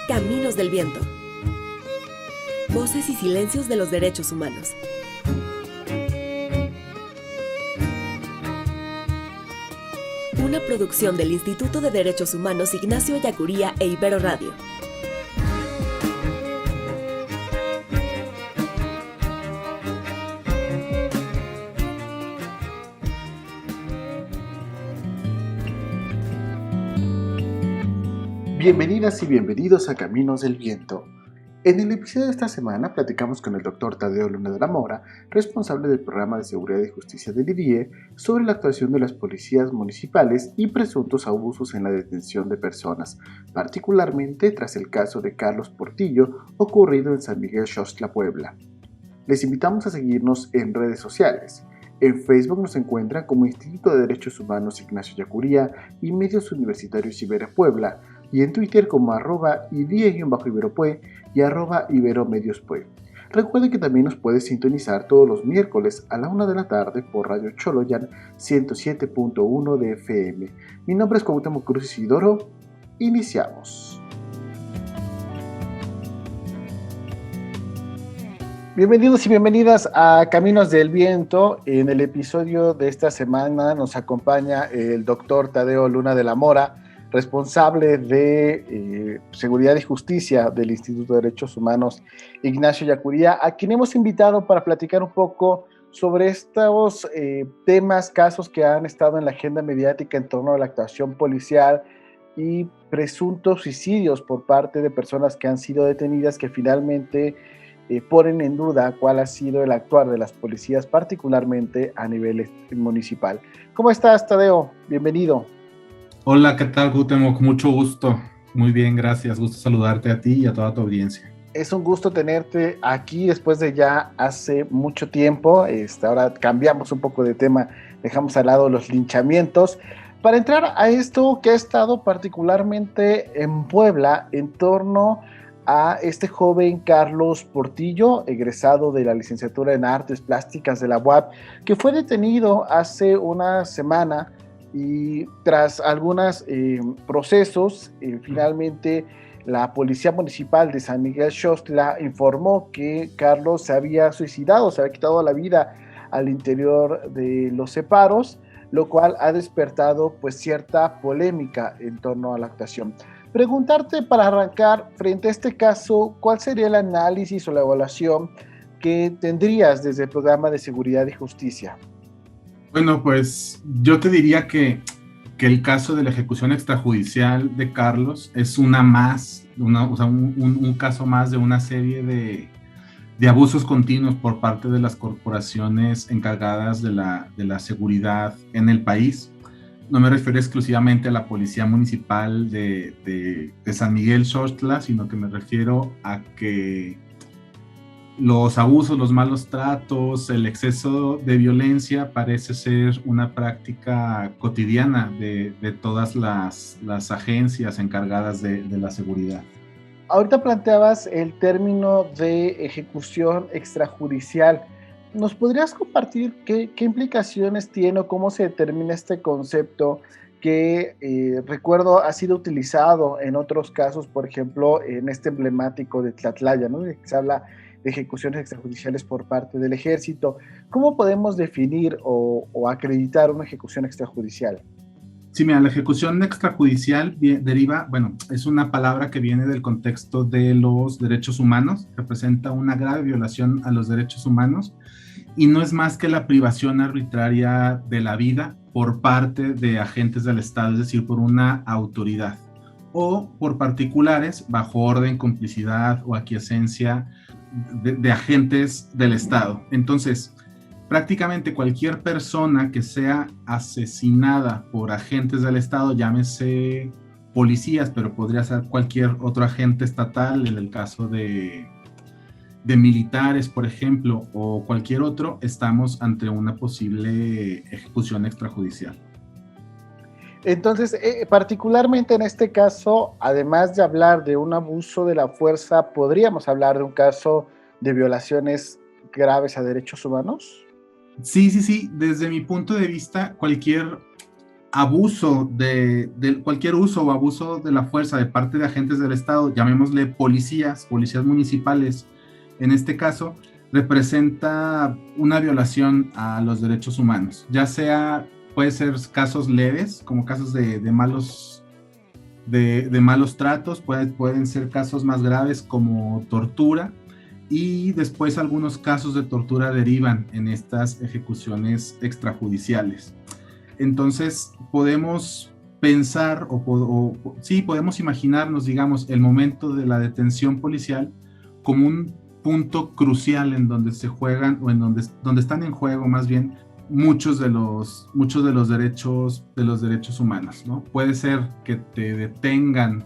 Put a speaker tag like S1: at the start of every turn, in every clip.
S1: Caminos del Viento. Voces y silencios de los derechos humanos. Una producción del Instituto de Derechos Humanos Ignacio Ellacuría e Ibero Radio.
S2: Bienvenidas y bienvenidos a Caminos del Viento. En el episodio de esta semana platicamos con el Dr. Tadeo Luna de la Mora, responsable del Programa de Seguridad y Justicia del IDIE, sobre la actuación de las policías municipales y presuntos abusos en la detención de personas, particularmente tras el caso de Carlos Portillo ocurrido en San Miguel Xochitl, Puebla. Les invitamos a seguirnos en redes sociales. En Facebook nos encuentran como Instituto de Derechos Humanos Ignacio Ellacuría y Medios Universitarios Ibero Puebla, y en Twitter como @idie_iberopue y @iberomediospue. Recuerden que también nos puede sintonizar todos los miércoles a la 1 de la tarde por Radio Choloyan 107.1 de FM. Mi nombre es Cuauhtémoc Cruz Isidoro. Iniciamos. Bienvenidos y bienvenidas a Caminos del Viento. En el episodio de esta semana nos acompaña el doctor Tadeo Luna de la Mora, responsable de Seguridad y Justicia del Instituto de Derechos Humanos Ignacio Ellacuría, a quien hemos invitado para platicar un poco sobre estos temas, casos que han estado en la agenda mediática en torno a la actuación policial y presuntos suicidios por parte de personas que han sido detenidas, que finalmente ponen en duda cuál ha sido el actuar de las policías, particularmente a nivel municipal. ¿Cómo estás, Tadeo? Bienvenido.
S3: Hola, ¿qué tal, Cuauhtémoc? Mucho gusto. Muy bien, gracias. Gusto saludarte a ti y a toda tu audiencia.
S2: Es un gusto tenerte aquí después de ya hace mucho tiempo. Ahora cambiamos un poco de tema, dejamos al lado los linchamientos, para entrar a esto que ha estado particularmente en Puebla en torno a este joven Carlos Portillo, egresado de la licenciatura en Artes Plásticas de la UAP, que fue detenido hace una semana y tras algunos procesos, finalmente la Policía Municipal de San Miguel Xochitl informó que Carlos se había suicidado, se había quitado la vida al interior de los separos, lo cual ha despertado pues cierta polémica en torno a la actuación. Preguntarte para arrancar, frente a este caso, ¿cuál sería el análisis o la evaluación que tendrías desde el Programa de Seguridad y Justicia?
S3: Bueno, pues yo te diría que el caso de la ejecución extrajudicial de Carlos es un caso más de una serie de abusos continuos por parte de las corporaciones encargadas de la seguridad en el país. No me refiero exclusivamente a la Policía Municipal de San Miguel Xochitl, sino que me refiero a que los abusos, los malos tratos, el exceso de violencia parece ser una práctica cotidiana de todas las agencias encargadas de la seguridad.
S2: Ahorita planteabas el término de ejecución extrajudicial. ¿Nos podrías compartir qué implicaciones tiene o cómo se determina este concepto que recuerdo ha sido utilizado en otros casos, por ejemplo, en este emblemático de Tlatlaya, ¿no? Se habla de ejecuciones extrajudiciales por parte del ejército. ¿Cómo podemos definir o acreditar una ejecución extrajudicial?
S3: Sí, mira, la ejecución extrajudicial es una palabra que viene del contexto de los derechos humanos, representa una grave violación a los derechos humanos y no es más que la privación arbitraria de la vida por parte de agentes del Estado, es decir, por una autoridad, o por particulares bajo orden, complicidad o aquiescencia de agentes del Estado. Entonces, prácticamente cualquier persona que sea asesinada por agentes del Estado, llámese policías, pero podría ser cualquier otro agente estatal, en el caso de militares, por ejemplo, o cualquier otro, estamos ante una posible ejecución extrajudicial.
S2: Entonces, particularmente en este caso, además de hablar de un abuso de la fuerza, podríamos hablar de un caso de violaciones graves a derechos humanos?
S3: Sí. Desde mi punto de vista, cualquier abuso cualquier uso o abuso de la fuerza de parte de agentes del Estado, llamémosle policías municipales, en este caso, representa una violación a los derechos humanos, ya sea, puede ser casos leves, como casos de malos tratos, pueden ser casos más graves como tortura, y después algunos casos de tortura derivan en estas ejecuciones extrajudiciales. Entonces podemos pensar podemos imaginarnos, digamos, el momento de la detención policial como un punto crucial en donde se juegan, o en donde están en juego más bien muchos de los derechos humanos, ¿no? Puede ser que te detengan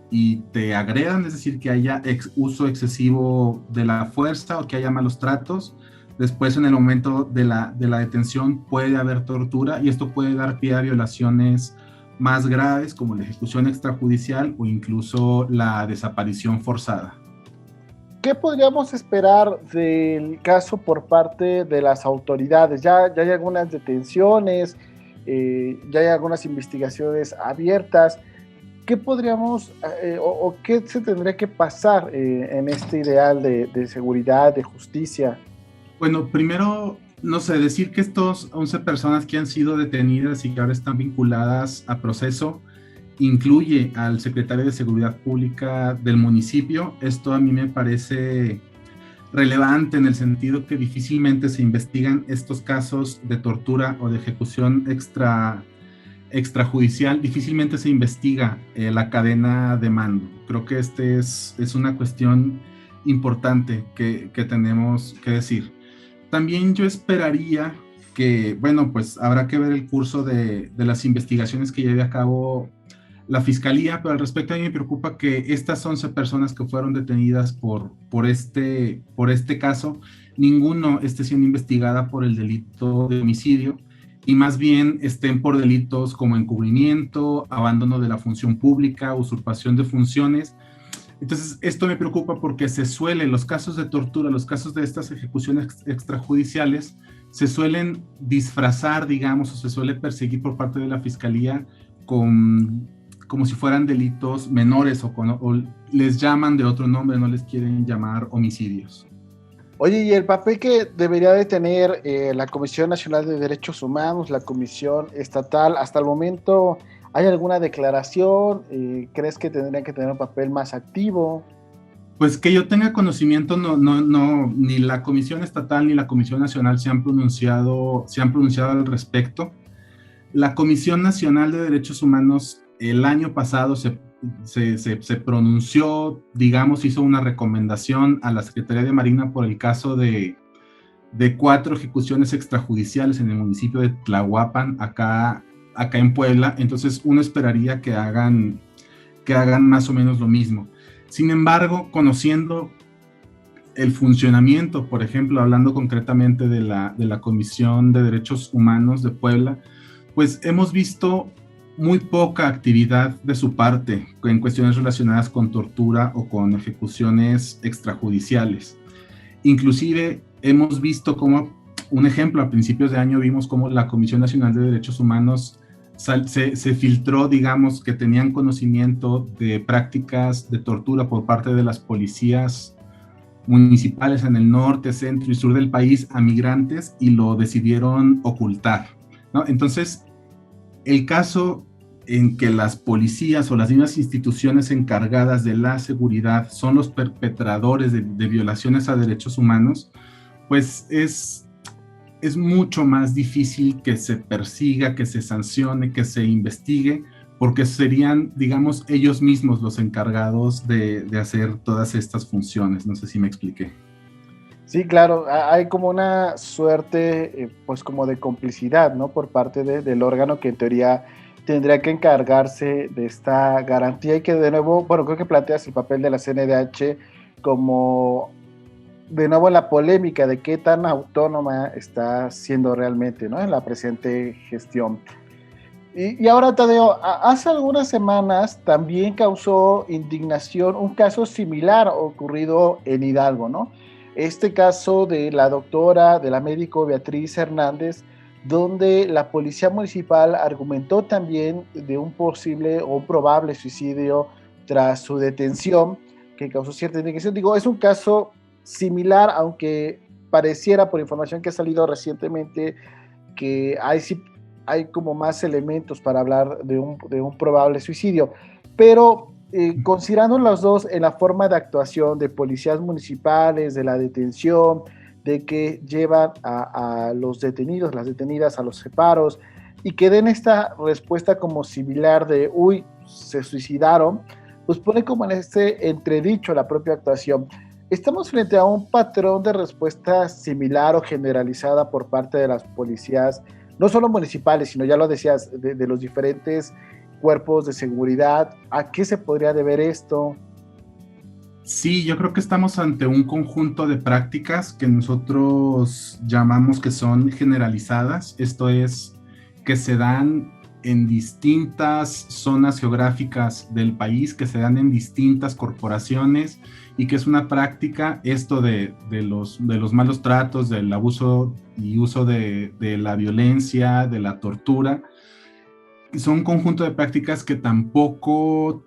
S3: y te agredan, es decir, que haya uso excesivo de la fuerza o que haya malos tratos. Después, en el momento de la detención, puede haber tortura, y esto puede dar pie a violaciones más graves, como la ejecución extrajudicial o incluso la desaparición forzada.
S2: ¿Qué podríamos esperar del caso por parte de las autoridades? Ya hay algunas detenciones, ya hay algunas investigaciones abiertas. ¿Qué podríamos o qué se tendría que pasar en este ideal de seguridad, de justicia?
S3: Bueno, primero, no sé, decir que estos 11 personas que han sido detenidas y que ahora están vinculadas a proceso incluye al secretario de Seguridad Pública del municipio. Esto a mí me parece relevante en el sentido que difícilmente se investigan estos casos de tortura o de ejecución extrajudicial, difícilmente se investiga la cadena de mando. Creo que es una cuestión importante que tenemos que decir. También yo esperaría que, bueno, pues habrá que ver el curso de las investigaciones que lleve a cabo la Fiscalía, pero al respecto a mí me preocupa que estas 11 personas que fueron detenidas por este caso, ninguno esté siendo investigada por el delito de homicidio, y más bien estén por delitos como encubrimiento, abandono de la función pública, usurpación de funciones. Entonces, esto me preocupa porque los casos de tortura, los casos de estas ejecuciones extrajudiciales, se suelen disfrazar, digamos, o se suele perseguir por parte de la Fiscalía como si fueran delitos menores, o les llaman de otro nombre, no les quieren llamar homicidios.
S2: Oye, ¿y el papel que debería de tener la Comisión Nacional de Derechos Humanos, la Comisión Estatal, hasta el momento? ¿Hay alguna declaración? ¿Crees que tendrían que tener un papel más activo?
S3: Pues que yo tenga conocimiento, no, ni la Comisión Estatal ni la Comisión Nacional se han pronunciado al respecto. La Comisión Nacional de Derechos Humanos el año pasado se pronunció, digamos, hizo una recomendación a la Secretaría de Marina por el caso de 4 ejecuciones extrajudiciales en el municipio de Tlahuapan, acá en Puebla. Entonces uno esperaría que hagan más o menos lo mismo. Sin embargo, conociendo el funcionamiento, por ejemplo, hablando concretamente de la Comisión de Derechos Humanos de Puebla, pues hemos visto muy poca actividad de su parte en cuestiones relacionadas con tortura o con ejecuciones extrajudiciales. Inclusive hemos visto como un ejemplo, a principios de año vimos como la Comisión Nacional de Derechos Humanos se filtró, digamos, que tenían conocimiento de prácticas de tortura por parte de las policías municipales en el norte, centro y sur del país a migrantes, y lo decidieron ocultar, ¿no? Entonces, el caso en que las policías o las mismas instituciones encargadas de la seguridad son los perpetradores de violaciones a derechos humanos, pues es mucho más difícil que se persiga, que se sancione, que se investigue, porque serían, digamos, ellos mismos los encargados de hacer todas estas funciones. No sé si me expliqué.
S2: Sí, claro, hay como una suerte, pues como de complicidad, ¿no? Por parte del órgano que en teoría tendría que encargarse de esta garantía, y que de nuevo, bueno, creo que planteas el papel de la CNDH como, de nuevo, la polémica de qué tan autónoma está siendo realmente, ¿no? En la presente gestión. Y ahora, Tadeo, hace algunas semanas también causó indignación un caso similar ocurrido en Hidalgo, ¿no? este caso de la doctora, de la médico Beatriz Hernández, donde la policía municipal argumentó también de un posible o un probable suicidio tras su detención, que causó cierta indignación. Digo, es un caso similar, aunque pareciera, por información que ha salido recientemente, que hay como más elementos para hablar de un probable suicidio. Pero considerando los dos en la forma de actuación de policías municipales, de la detención, de que llevan a los detenidos, las detenidas a los separos, y que den esta respuesta como similar de, uy, se suicidaron, pues pone como en este entredicho la propia actuación. ¿Estamos frente a un patrón de respuesta similar o generalizada por parte de las policías, no solo municipales, sino ya lo decías, de los diferentes cuerpos de seguridad? ¿A qué se podría deber esto?
S3: Sí, yo creo que estamos ante un conjunto de prácticas que nosotros llamamos que son generalizadas, esto es, que se dan en distintas zonas geográficas del país, que se dan en distintas corporaciones, y que es una práctica, esto de los malos tratos, del abuso y uso de la violencia, de la tortura. Son un conjunto de prácticas que tampoco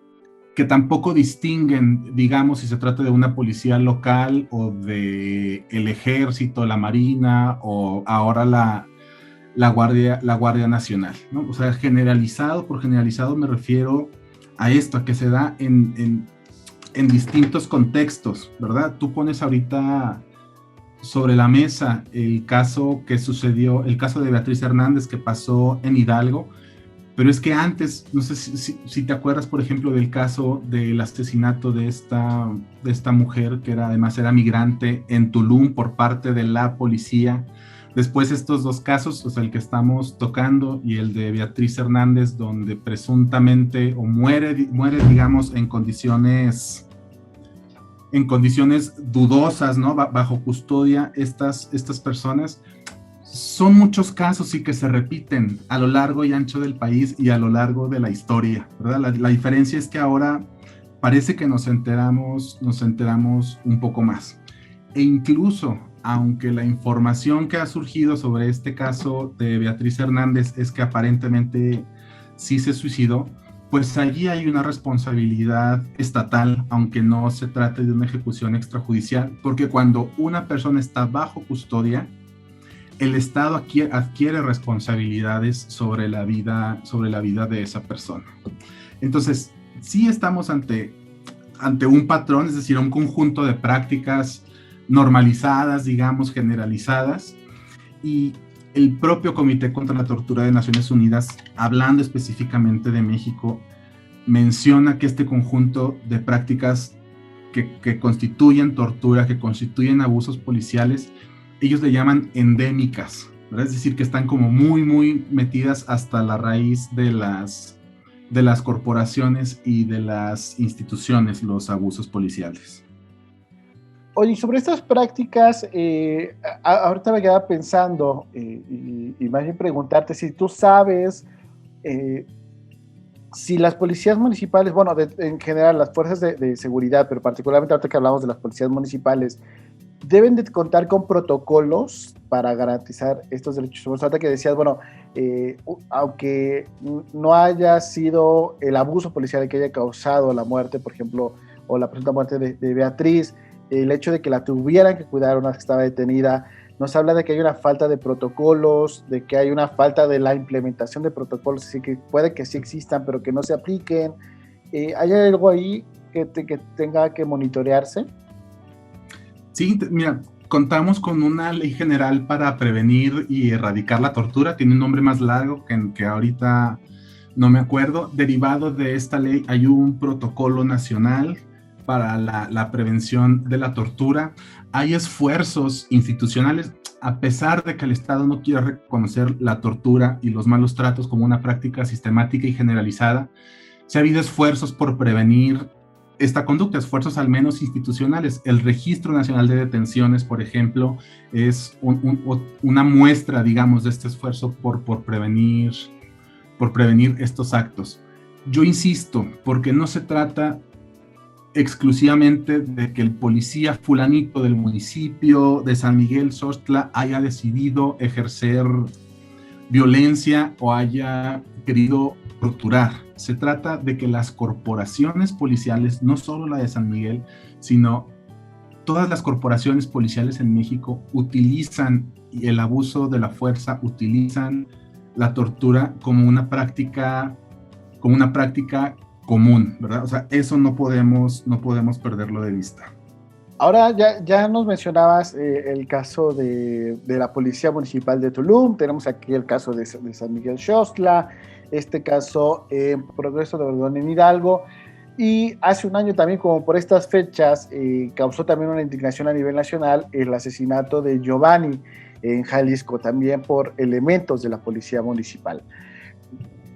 S3: distinguen, digamos, si se trata de una policía local o de el ejército, la marina o ahora la Guardia Nacional, ¿no? O sea, por generalizado me refiero a esto, a que se da en distintos contextos, ¿verdad? Tú pones ahorita sobre la mesa el caso que sucedió, el caso de Beatriz Hernández que pasó en Hidalgo, pero es que antes, no sé si te acuerdas, por ejemplo, del caso del asesinato de esta mujer, que además era migrante en Tulum por parte de la policía. Después estos dos casos, o sea, el que estamos tocando y el de Beatriz Hernández, donde presuntamente o muere, digamos, en condiciones dudosas, ¿no? Bajo custodia estas personas. Son muchos casos y que se repiten a lo largo y ancho del país y a lo largo de la historia, ¿verdad? La diferencia es que ahora parece que nos enteramos un poco más. E incluso, aunque la información que ha surgido sobre este caso de Beatriz Hernández es que aparentemente sí se suicidó, pues allí hay una responsabilidad estatal, aunque no se trate de una ejecución extrajudicial, porque cuando una persona está bajo custodia, el Estado adquiere responsabilidades sobre la vida de esa persona. Entonces, sí estamos ante un patrón, es decir, un conjunto de prácticas normalizadas, digamos, generalizadas, y el propio Comité contra la Tortura de Naciones Unidas, hablando específicamente de México, menciona que este conjunto de prácticas que constituyen tortura, que constituyen abusos policiales, ellos le llaman endémicas, ¿verdad? Es decir, que están como muy, muy metidas hasta la raíz de las corporaciones y de las instituciones, los abusos policiales.
S2: Oye, sobre estas prácticas, ahorita me quedaba pensando y más bien preguntarte si tú sabes si las policías municipales, bueno, en general las fuerzas de seguridad, pero particularmente ahorita que hablamos de las policías municipales, deben de contar con protocolos para garantizar estos derechos humanos. Ahorita que decías, bueno, aunque no haya sido el abuso policial el que haya causado la muerte, por ejemplo, o la presunta muerte de Beatriz, el hecho de que la tuvieran que cuidar una vez que estaba detenida, nos habla de que hay una falta de protocolos, de que hay una falta de la implementación de protocolos, así que puede que sí existan, pero que no se apliquen. ¿Hay algo ahí que tenga que monitorearse?
S3: Sí, mira, contamos con una ley general para prevenir y erradicar la tortura, tiene un nombre más largo que ahorita no me acuerdo. Derivado de esta ley hay un protocolo nacional para la prevención de la tortura. Hay esfuerzos institucionales, a pesar de que el Estado no quiere reconocer la tortura y los malos tratos como una práctica sistemática y generalizada, se ha habido esfuerzos por prevenir esta conducta, esfuerzos al menos institucionales. El Registro Nacional de Detenciones, por ejemplo, es una muestra, digamos, de este esfuerzo por prevenir estos actos. Yo insisto, porque no se trata exclusivamente de que el policía fulanito del municipio de San Miguel Xostla haya decidido ejercer violencia o haya querido torturar. Se trata de que las corporaciones policiales, no solo la de San Miguel, sino todas las corporaciones policiales en México utilizan el abuso de la fuerza, utilizan la tortura como una práctica común, ¿verdad? O sea, eso no podemos perderlo de vista.
S2: Ahora ya nos mencionabas el caso de la Policía Municipal de Tulum, tenemos aquí el caso de San Miguel Xostla, este caso en Progreso de Obregón en Hidalgo, y hace un año también, como por estas fechas, causó también una indignación a nivel nacional el asesinato de Giovanni en Jalisco, también por elementos de la Policía Municipal.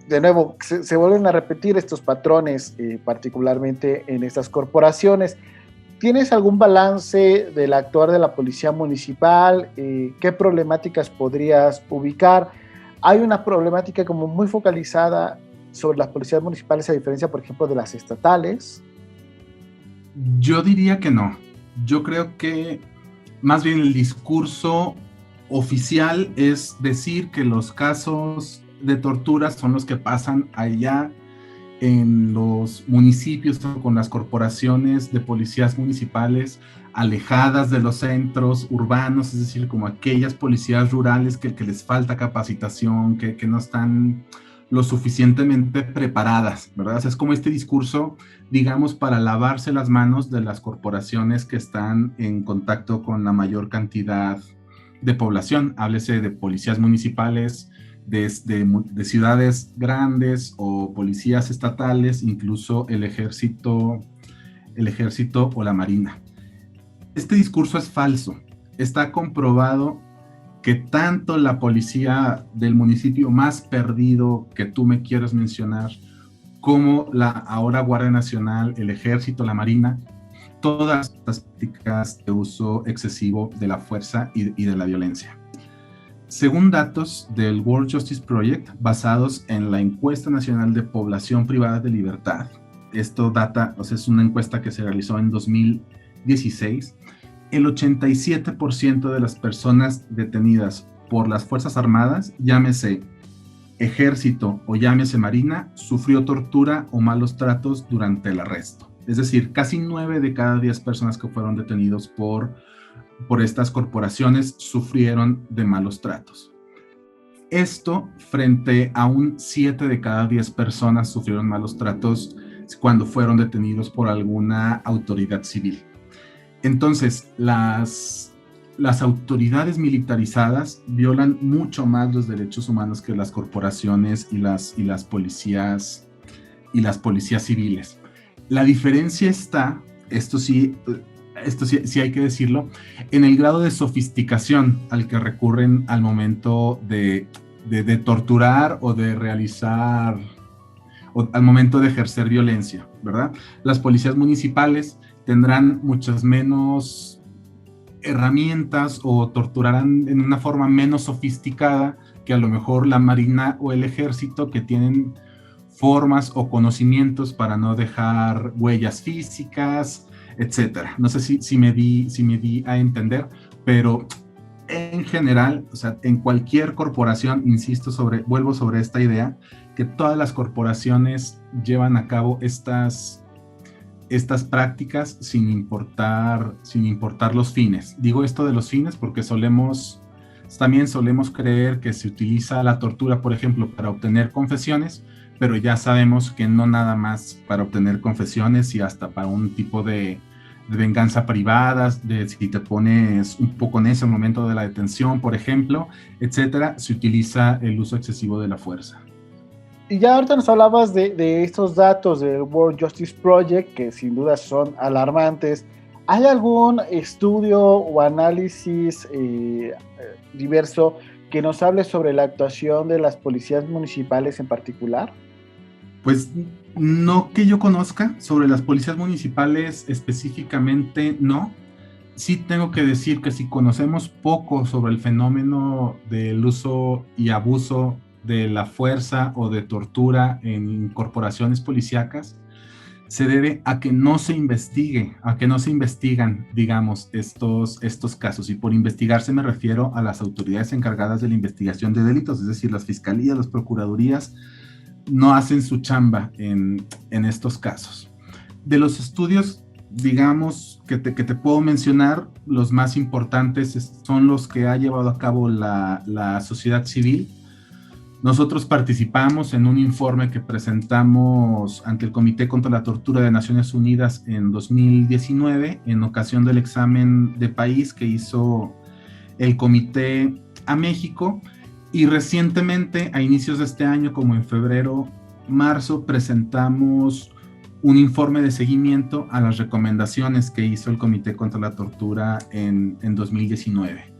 S2: De nuevo, se vuelven a repetir estos patrones, particularmente en estas corporaciones. ¿Tienes algún balance del actuar de la Policía Municipal? ¿Qué problemáticas podrías ubicar? Hay una problemática como muy focalizada sobre las policías municipales, a diferencia, por ejemplo, de las estatales.
S3: Yo diría que no. Yo creo que más bien el discurso oficial es decir que los casos de tortura son los que pasan allá en los municipios o con las corporaciones de policías municipales alejadas de los centros urbanos, es decir, como aquellas policías rurales que les falta capacitación, que no están lo suficientemente preparadas, ¿verdad? O sea, es como este discurso, digamos, para lavarse las manos de las corporaciones que están en contacto con la mayor cantidad de población. Háblese de policías municipales, de ciudades grandes o policías estatales, incluso el ejército o la marina. Este discurso es falso. Está comprobado que tanto la policía del municipio más perdido que tú me quieres mencionar, como la ahora Guardia Nacional, el Ejército, la Marina, todas las prácticas de uso excesivo de la fuerza y de la violencia. Según datos del World Justice Project, basados en la Encuesta Nacional de Población Privada de Libertad, esto data, o sea, es una encuesta que se realizó en 2016, el 87% de las personas detenidas por las Fuerzas Armadas, llámese Ejército o llámese Marina, sufrió tortura o malos tratos durante el arresto. Es decir, casi 9 de cada 10 personas que fueron detenidos por estas corporaciones sufrieron de malos tratos. Esto frente a un 7 de cada 10 personas sufrieron malos tratos cuando fueron detenidos por alguna autoridad civil. Entonces, las autoridades militarizadas violan mucho más los derechos humanos que las corporaciones y las policías civiles. La diferencia está, esto sí hay que decirlo, en el grado de sofisticación al que recurren al momento de torturar o de realizar, o al momento de ejercer violencia, ¿verdad? Las policías municipales tendrán muchas menos herramientas o torturarán en una forma menos sofisticada que a lo mejor la Marina o el Ejército, que tienen formas o conocimientos para no dejar huellas físicas, etcétera. No sé si me di a entender, pero en general, o sea, en cualquier corporación, vuelvo sobre esta idea, que todas las corporaciones llevan a cabo estas prácticas sin importar los fines. Digo esto de los fines porque también solemos creer que se utiliza la tortura, por ejemplo, para obtener confesiones, pero ya sabemos que no nada más para obtener confesiones y hasta para un tipo de venganza privada, de si te pones un poco en ese momento de la detención, por ejemplo, etcétera, se utiliza el uso excesivo de la fuerza.
S2: Y ya ahorita nos hablabas de estos datos del World Justice Project, que sin duda son alarmantes. ¿Hay algún estudio o análisis diverso que nos hable sobre la actuación de las policías municipales en particular?
S3: Pues no que yo conozca, sobre las policías municipales específicamente no. Sí tengo que decir que si conocemos poco sobre el fenómeno del uso y abuso de la fuerza o de tortura en corporaciones policíacas, se debe a que no se investigue, a que no se investigan, digamos, estos casos. Y por investigarse me refiero a las autoridades encargadas de la investigación de delitos, es decir, las fiscalías, las procuradurías, no hacen su chamba en estos casos. De los estudios, digamos, que te puedo mencionar, los más importantes son los que ha llevado a cabo la sociedad civil. Nosotros participamos en un informe que presentamos ante el Comité contra la Tortura de Naciones Unidas en 2019, en ocasión del examen de país que hizo el comité a México, y recientemente, a inicios de este año, como en febrero, marzo, presentamos un informe de seguimiento a las recomendaciones que hizo el Comité contra la Tortura en 2019.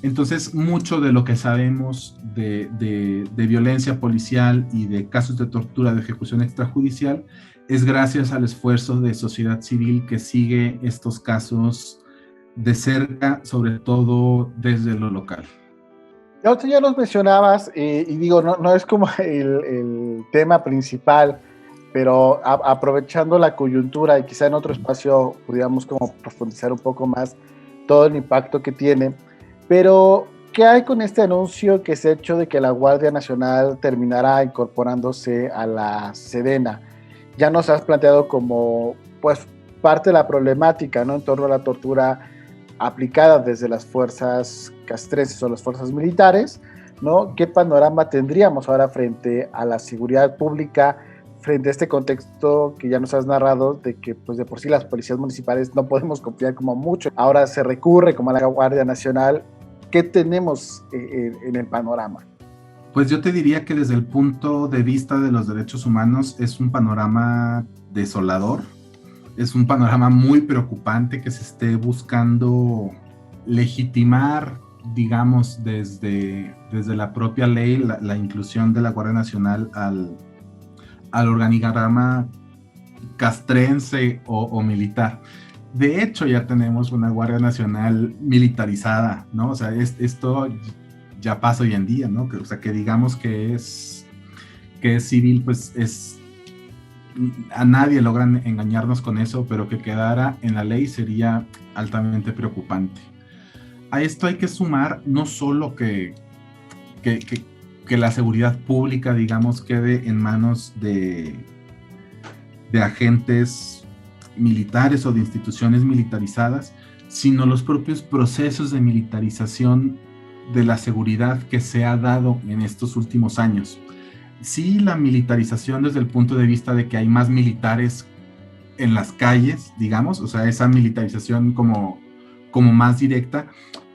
S3: Entonces, mucho de lo que sabemos de violencia policial y de casos de tortura de ejecución extrajudicial es gracias al esfuerzo de sociedad civil que sigue estos casos de cerca, sobre todo desde lo local.
S2: Ya los mencionabas, y digo, no es como el tema principal, pero aprovechando la coyuntura y quizá en otro espacio pudiéramos como profundizar un poco más todo el impacto que tiene. Pero, ¿qué hay con este anuncio que se ha hecho de que la Guardia Nacional terminará incorporándose a la Sedena? Ya nos has planteado como, pues, parte de la problemática, ¿no?, en torno a la tortura aplicada desde las fuerzas castrenses o las fuerzas militares, ¿no? ¿Qué panorama tendríamos ahora frente a la seguridad pública, frente a este contexto que ya nos has narrado de que, pues, de por sí las policías municipales no podemos confiar como mucho? Ahora se recurre como a la Guardia Nacional. ¿Qué tenemos en el panorama?
S3: Pues yo te diría que desde el punto de vista de los derechos humanos es un panorama desolador, es un panorama muy preocupante que se esté buscando legitimar, digamos, desde la propia ley, la inclusión de la Guardia Nacional al organigrama castrense o militar. De hecho, ya tenemos una Guardia Nacional militarizada, ¿no? O sea, esto ya pasa hoy en día, ¿no? O sea, que digamos que es civil, pues a nadie logran engañarnos con eso, pero que quedara en la ley sería altamente preocupante. A esto hay que sumar no solo que la seguridad pública, digamos, quede en manos de agentes militares o de instituciones militarizadas, sino los propios procesos de militarización de la seguridad que se ha dado en estos últimos años. Sí, la militarización desde el punto de vista de que hay más militares en las calles, digamos, o sea, esa militarización como más directa,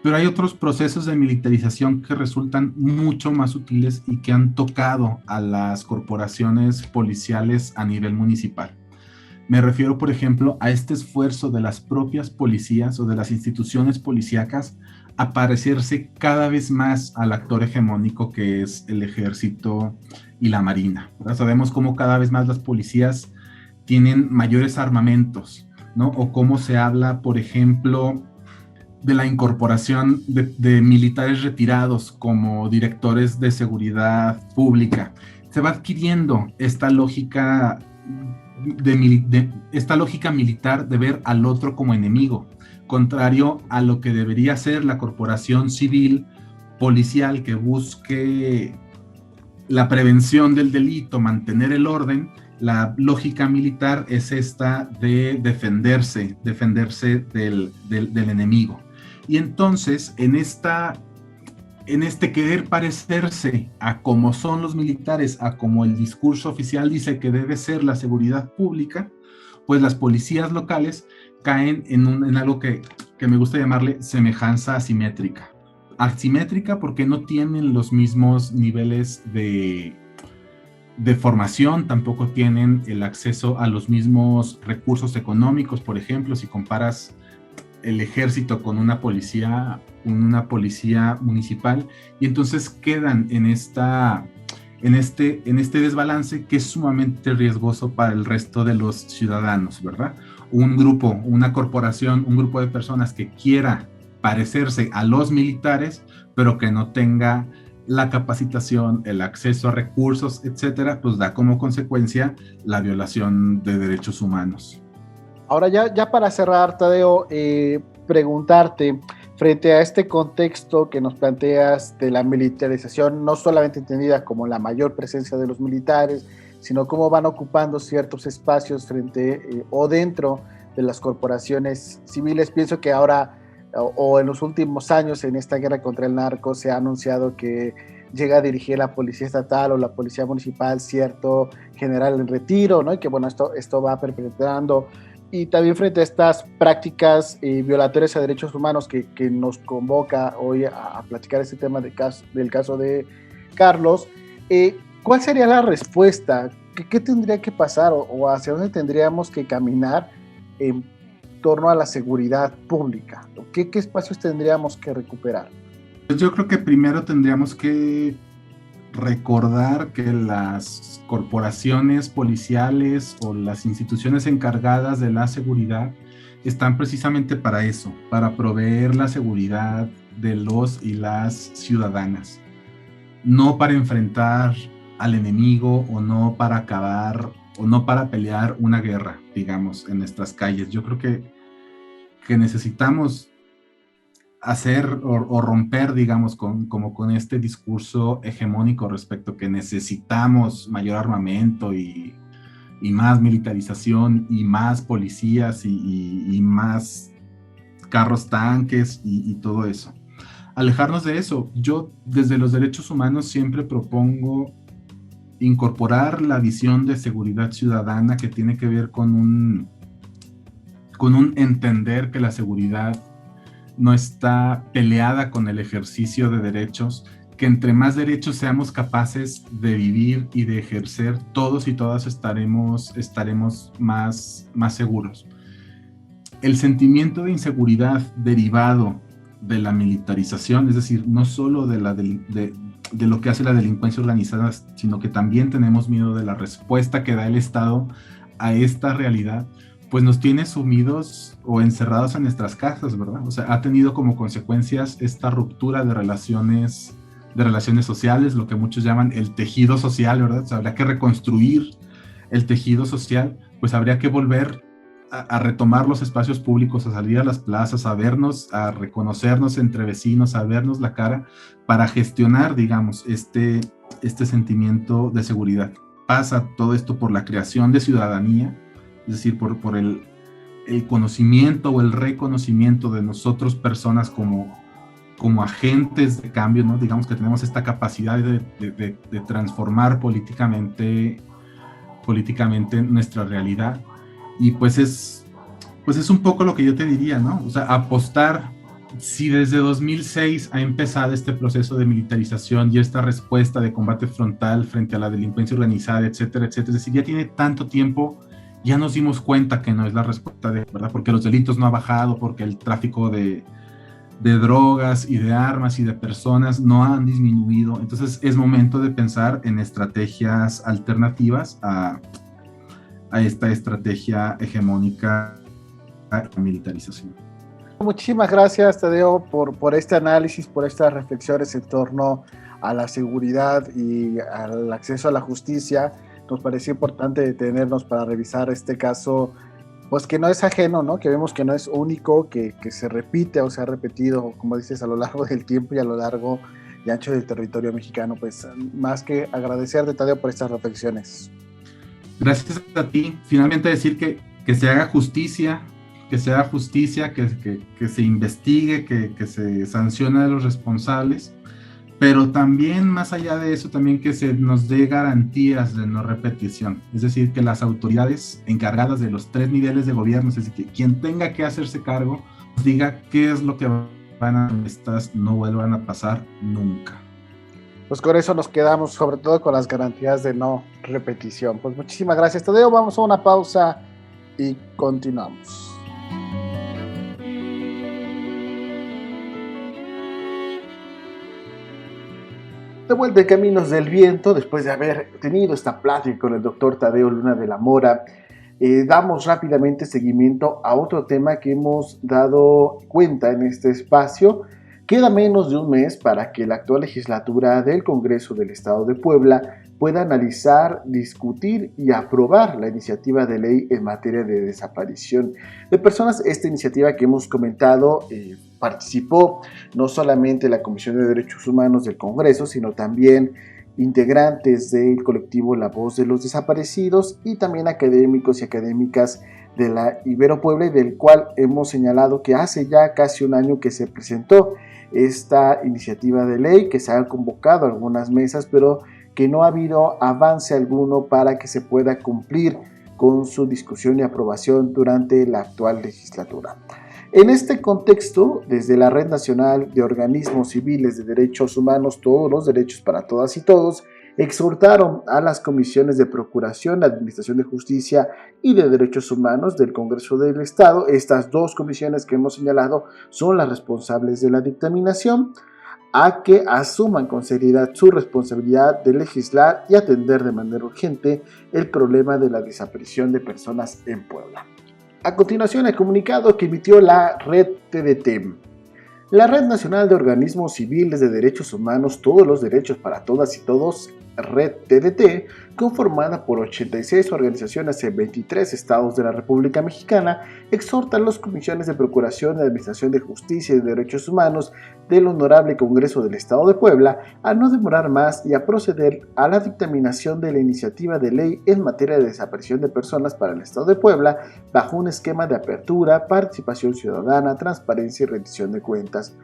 S3: pero hay otros procesos de militarización que resultan mucho más sutiles y que han tocado a las corporaciones policiales a nivel municipal. Me refiero, por ejemplo, a este esfuerzo de las propias policías o de las instituciones policíacas a parecerse cada vez más al actor hegemónico que es el ejército y la marina. ¿Verdad? Sabemos cómo cada vez más las policías tienen mayores armamentos, ¿no? O cómo se habla, por ejemplo, de la incorporación de militares retirados como directores de seguridad pública. Se va adquiriendo esta lógica esta lógica militar de ver al otro como enemigo, contrario a lo que debería ser la corporación civil policial que busque la prevención del delito, mantener el orden. La lógica militar es esta de defenderse del enemigo. Y entonces, en este querer parecerse a como son los militares, a como el discurso oficial dice que debe ser la seguridad pública, pues las policías locales caen en algo que me gusta llamarle semejanza asimétrica. Asimétrica porque no tienen los mismos niveles de formación, tampoco tienen el acceso a los mismos recursos económicos. Por ejemplo, si comparas el ejército con una policía municipal, y entonces quedan en este desbalance que es sumamente riesgoso para el resto de los ciudadanos, ¿verdad? Un grupo, una corporación, un grupo de personas que quiera parecerse a los militares, pero que no tenga la capacitación, el acceso a recursos, etcétera, pues da como consecuencia la violación de derechos humanos.
S2: Ahora ya para cerrar, Tadeo, preguntarte, frente a este contexto que nos planteas de la militarización, no solamente entendida como la mayor presencia de los militares, sino cómo van ocupando ciertos espacios frente o dentro de las corporaciones civiles, pienso que ahora o en los últimos años en esta guerra contra el narco se ha anunciado que llega a dirigir la policía estatal o la policía municipal cierto general en retiro, ¿no? Y que bueno, esto va perpetrando. Y también frente a estas prácticas violatorias a derechos humanos que nos convoca hoy a platicar este tema del caso de Carlos, ¿cuál sería la respuesta? ¿Qué tendría que pasar o hacia dónde tendríamos que caminar en torno a la seguridad pública? ¿Qué espacios tendríamos que recuperar?
S3: Pues yo creo que primero tendríamos que recordar que las corporaciones policiales o las instituciones encargadas de la seguridad están precisamente para eso, para proveer la seguridad de los y las ciudadanas, no para enfrentar al enemigo o no para acabar o no para pelear una guerra, digamos, en nuestras calles. Yo creo que necesitamos hacer o romper, digamos, con este discurso hegemónico respecto a que necesitamos mayor armamento y más militarización y más policías y más carros tanques y todo eso. Alejarnos de eso. Yo desde los derechos humanos siempre propongo incorporar la visión de seguridad ciudadana que tiene que ver con un entender que la seguridad no está peleada con el ejercicio de derechos, que entre más derechos seamos capaces de vivir y de ejercer, todos y todas estaremos más seguros. El sentimiento de inseguridad derivado de la militarización, es decir, no solo de lo que hace la delincuencia organizada, sino que también tenemos miedo de la respuesta que da el Estado a esta realidad, pues nos tiene sumidos o encerrados en nuestras casas, ¿verdad? O sea, ha tenido como consecuencias esta ruptura de relaciones sociales, lo que muchos llaman el tejido social, ¿verdad? O sea, habría que reconstruir el tejido social, pues habría que volver a retomar los espacios públicos, a salir a las plazas, a vernos, a reconocernos entre vecinos, a vernos la cara, para gestionar, digamos, este sentimiento de seguridad. Pasa todo esto por la creación de ciudadanía, es decir, por el conocimiento o el reconocimiento de nosotros personas como agentes de cambio, ¿no? Digamos que tenemos esta capacidad de transformar políticamente nuestra realidad. Y pues es un poco lo que yo te diría, ¿no? O sea, apostar, si desde 2006 ha empezado este proceso de militarización y esta respuesta de combate frontal frente a la delincuencia organizada, etcétera, etcétera, es decir, ya tiene tanto tiempo, ya nos dimos cuenta que no es la respuesta de verdad, porque los delitos no han bajado, porque el tráfico de drogas y de armas y de personas no han disminuido. Entonces es momento de pensar en estrategias alternativas a esta estrategia hegemónica de militarización.
S2: Muchísimas gracias, Tadeo, por este análisis, por estas reflexiones en torno a la seguridad y al acceso a la justicia. Nos pareció importante detenernos para revisar este caso, pues que no es ajeno, ¿no? Que vemos que no es único, que se repite o se ha repetido, como dices, a lo largo del tiempo y a lo largo y ancho del territorio mexicano. Pues más que agradecerte, Tadeo, por estas reflexiones.
S3: Gracias a ti. Finalmente decir que se haga justicia, que se investigue, que se sancione a los responsables, pero también más allá de eso, también que se nos dé garantías de no repetición. Es decir, que las autoridades encargadas de los 3 niveles de gobierno, es decir, que quien tenga que hacerse cargo, diga qué es lo que estas no vuelvan a pasar nunca.
S2: Pues con eso nos quedamos, sobre todo con las garantías de no repetición. Pues muchísimas gracias, Tadeo. Vamos a una pausa y continuamos. De vuelta en Caminos del Viento, después de haber tenido esta plática con el doctor Tadeo Luna de la Mora, damos rápidamente seguimiento a otro tema que hemos dado cuenta en este espacio, Queda menos de un mes para que la actual legislatura del Congreso del Estado de Puebla pueda analizar, discutir y aprobar la iniciativa de ley en materia de desaparición de personas. Esta iniciativa que hemos comentado participó no solamente la Comisión de Derechos Humanos del Congreso, sino también integrantes del colectivo La Voz de los Desaparecidos y también académicos y académicas de la Ibero Puebla, y del cual hemos señalado que hace ya casi un año que se presentó esta iniciativa de ley, que se han convocado algunas mesas, pero que no ha habido avance alguno para que se pueda cumplir con su discusión y aprobación durante la actual legislatura. En este contexto, desde la Red Nacional de Organismos Civiles de Derechos Humanos, Todos los Derechos para Todas y Todos, exhortaron a las comisiones de Procuración, Administración de Justicia y de Derechos Humanos del Congreso del Estado. Estas dos comisiones que hemos señalado son las responsables de la dictaminación, a que asuman con seriedad su responsabilidad de legislar y atender de manera urgente el problema de la desaparición de personas en Puebla. A continuación, el comunicado que emitió la Red TDT. La Red Nacional de Organismos Civiles de Derechos Humanos, Todos los Derechos para Todas y Todos, Red TDT, conformada por 86 organizaciones en 23 estados de la República Mexicana, exhorta a las comisiones de Procuración, de Administración de Justicia y de Derechos Humanos del Honorable Congreso del Estado de Puebla a no demorar más y a proceder a la dictaminación de la iniciativa de ley en materia de desaparición de personas para el Estado de Puebla bajo un esquema de apertura, participación ciudadana, transparencia y rendición de cuentas.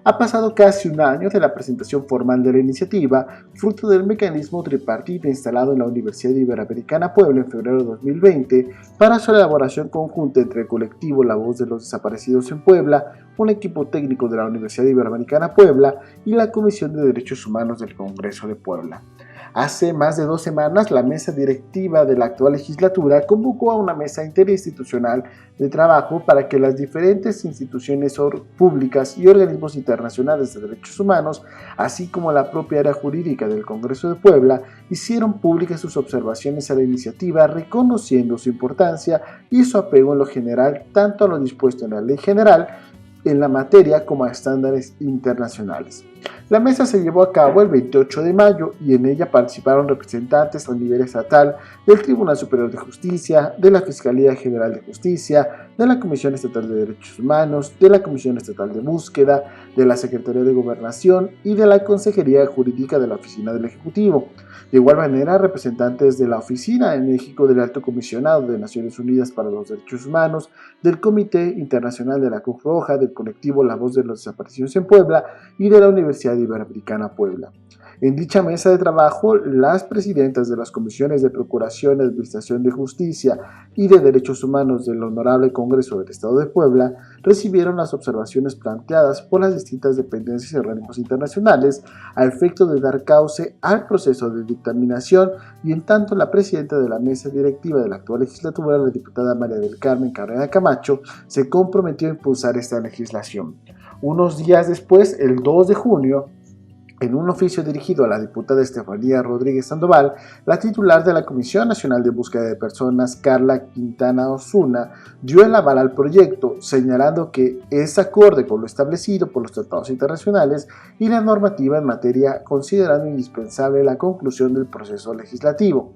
S2: Ha pasado casi un año de la presentación formal de la iniciativa, fruto del mecanismo tripartito instalado en la Universidad Iberoamericana Puebla en febrero de 2020 para su elaboración conjunta entre el colectivo La Voz de los Desaparecidos en Puebla, un equipo técnico de la Universidad Iberoamericana Puebla y la Comisión de Derechos Humanos del Congreso de Puebla. Hace más de 2 semanas, la mesa directiva de la actual legislatura convocó a una mesa interinstitucional de trabajo para que las diferentes instituciones públicas y organismos internacionales de derechos humanos, así como la propia área jurídica del Congreso de Puebla, hicieron públicas sus observaciones a la iniciativa, reconociendo su importancia y su apego en lo general, tanto a lo dispuesto en la ley general en la materia como a estándares internacionales. La mesa se llevó a cabo el 28 de mayo y en ella participaron representantes a nivel estatal del Tribunal Superior de Justicia, de la Fiscalía General de Justicia, de la Comisión Estatal de Derechos Humanos, de la Comisión Estatal de Búsqueda, de la Secretaría de Gobernación y de la Consejería Jurídica de la Oficina del Ejecutivo. De igual manera, representantes de la Oficina en México del Alto Comisionado de Naciones Unidas para los Derechos Humanos, del Comité Internacional de la Cruz Roja, del colectivo La Voz de los Desaparecidos en Puebla y de la Universidad Iberoamericana Puebla. En dicha mesa de trabajo, las presidentas de las comisiones de Procuración, Administración de Justicia y de Derechos Humanos del Honorable Congreso del Estado de Puebla recibieron las observaciones planteadas por las distintas dependencias y organismos internacionales a efecto de dar cauce al proceso de dictaminación, y en tanto la presidenta de la mesa directiva de la actual legislatura, la diputada María del Carmen Carrera Camacho, se comprometió a impulsar esta legislación. Unos días después, el 2 de junio, en un oficio dirigido a la diputada Estefanía Rodríguez Sandoval, la titular de la Comisión Nacional de Búsqueda de Personas, Carla Quintana Osuna, dio el aval al proyecto, señalando que es acorde con lo establecido por los tratados internacionales y la normativa en materia, considerando indispensable la conclusión del proceso legislativo.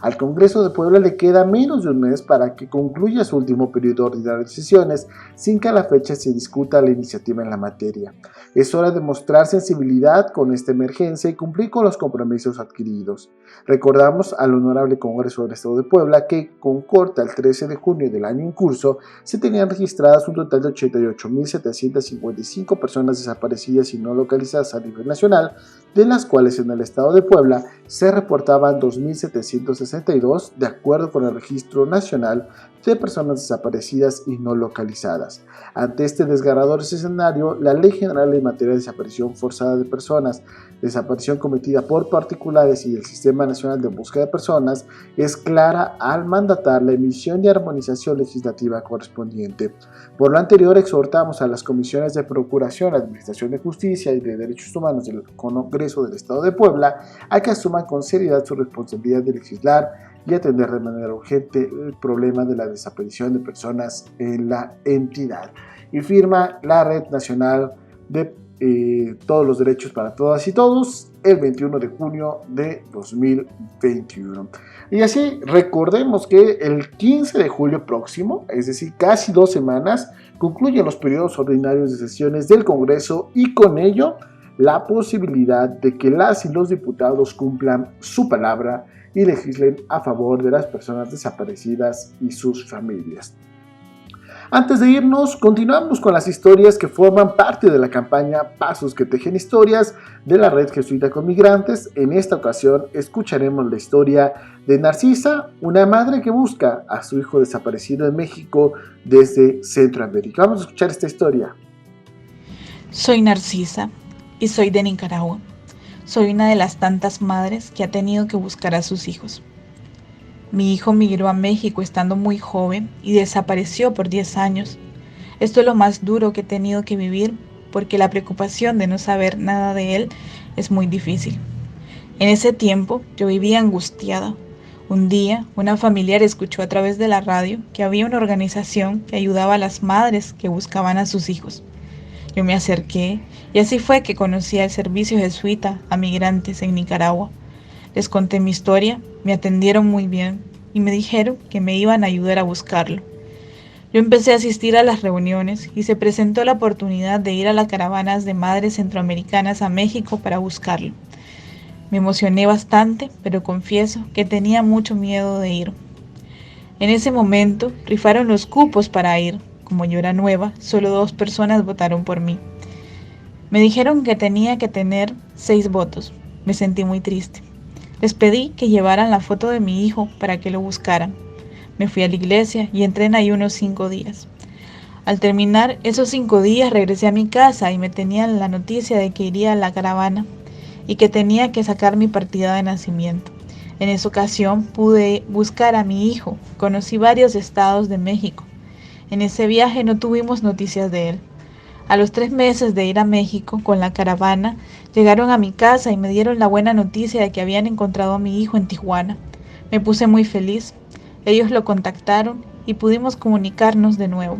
S2: Al Congreso de Puebla le queda menos de un mes para que concluya su último periodo ordinario de sesiones, sin que a la fecha se discuta la iniciativa en la materia. Es hora de mostrar sensibilidad con esta emergencia y cumplir con los compromisos adquiridos. Recordamos al Honorable Congreso del Estado de Puebla que, con corte al 13 de junio del año en curso, se tenían registradas un total de 88.755 personas desaparecidas y no localizadas a nivel nacional, de las cuales en el Estado de Puebla se reportaban 2.762 de acuerdo con el Registro Nacional de Personas Desaparecidas y No Localizadas. Ante este desgarrador escenario, la Ley General en materia de desaparición forzada de personas, desaparición cometida por particulares y el Sistema Nacional de Búsqueda de Personas es clara al mandatar la emisión y armonización legislativa correspondiente. Por lo anterior, exhortamos a las comisiones de Procuración, Administración de Justicia y de Derechos Humanos del Congreso del Estado de Puebla a que asuman con seriedad su responsabilidad de legislar y atender de manera urgente el problema de la desaparición de personas en la entidad. Y firma la Red Nacional de todos los derechos para todas y todos el 21 de junio de 2021. Y así recordemos que el 15 de julio próximo, es decir, casi 2 semanas, concluyen los periodos ordinarios de sesiones del Congreso y con ello la posibilidad de que las y los diputados cumplan su palabra y legislen a favor de las personas desaparecidas y sus familias. Antes de irnos, continuamos con las historias que forman parte de la campaña Pasos que Tejen Historias de la Red Jesuita con Migrantes. En esta ocasión escucharemos la historia de Narcisa, una madre que busca a su hijo desaparecido en México desde Centroamérica. Vamos a escuchar esta historia.
S4: Soy Narcisa y soy de Nicaragua. Soy una de las tantas madres que ha tenido que buscar a sus hijos. Mi hijo migró a México estando muy joven y desapareció por 10 años. Esto es lo más duro que he tenido que vivir porque la preocupación de no saber nada de él es muy difícil. En ese tiempo yo vivía angustiada. Un día, una familiar escuchó a través de la radio que había una organización que ayudaba a las madres que buscaban a sus hijos. Yo me acerqué y así fue que conocí al servicio jesuita a migrantes en Nicaragua. Les conté mi historia, me atendieron muy bien y me dijeron que me iban a ayudar a buscarlo. Yo empecé a asistir a las reuniones y se presentó la oportunidad de ir a las caravanas de madres centroamericanas a México para buscarlo. Me emocioné bastante, pero confieso que tenía mucho miedo de ir. En ese momento rifaron los cupos para ir. Como yo era nueva, solo 2 personas votaron por mí. Me dijeron que tenía que tener 6 votos. Me sentí muy triste. Les pedí que llevaran la foto de mi hijo para que lo buscaran. Me fui a la iglesia y entré en ayuno 5 días. Al terminar esos 5 días regresé a mi casa y me tenían la noticia de que iría a la caravana y que tenía que sacar mi partida de nacimiento. En esa ocasión pude buscar a mi hijo. Conocí varios estados de México. En ese viaje no tuvimos noticias de él. A los 3 meses de ir a México con la caravana, llegaron a mi casa y me dieron la buena noticia de que habían encontrado a mi hijo en Tijuana. Me puse muy feliz. Ellos lo contactaron y pudimos comunicarnos de nuevo.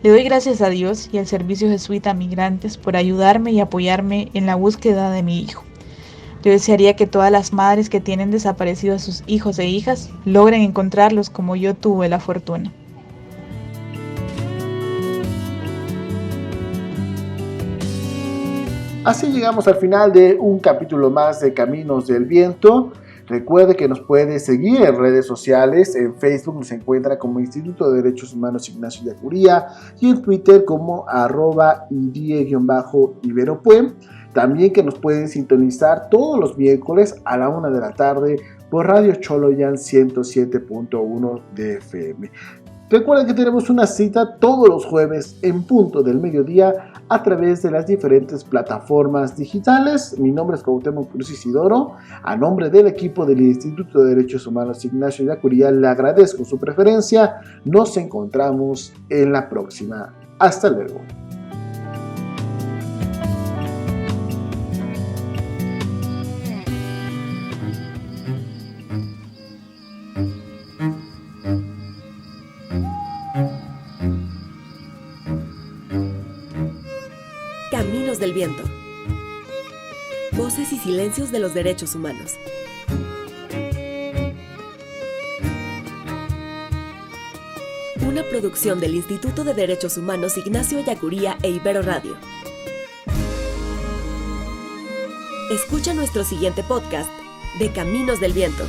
S4: Le doy gracias a Dios y al Servicio Jesuita a Migrantes por ayudarme y apoyarme en la búsqueda de mi hijo. Yo desearía que todas las madres que tienen desaparecidos a sus hijos e hijas logren encontrarlos como yo tuve la fortuna.
S2: Así llegamos al final de un capítulo más de Caminos del Viento. Recuerde que nos puede seguir en redes sociales. En Facebook nos encuentra como Instituto de Derechos Humanos Ignacio Ellacuría y en Twitter como @idie_iberopue. También que nos pueden sintonizar todos los miércoles a la 1 de la tarde por Radio Choloyan 107.1 de FM. Recuerden que tenemos una cita todos los jueves en punto del mediodía a través de las diferentes plataformas digitales. Mi nombre es Cuauhtémoc Cruz Isidoro. A nombre del equipo del Instituto de Derechos Humanos Ignacio Ellacuría le agradezco su preferencia. Nos encontramos en la próxima. Hasta luego.
S1: Caminos del Viento. Voces y silencios de los derechos humanos. Una producción del Instituto de Derechos Humanos Ignacio Ellacuría e Ibero Radio. Escucha nuestro siguiente podcast de Caminos del Viento.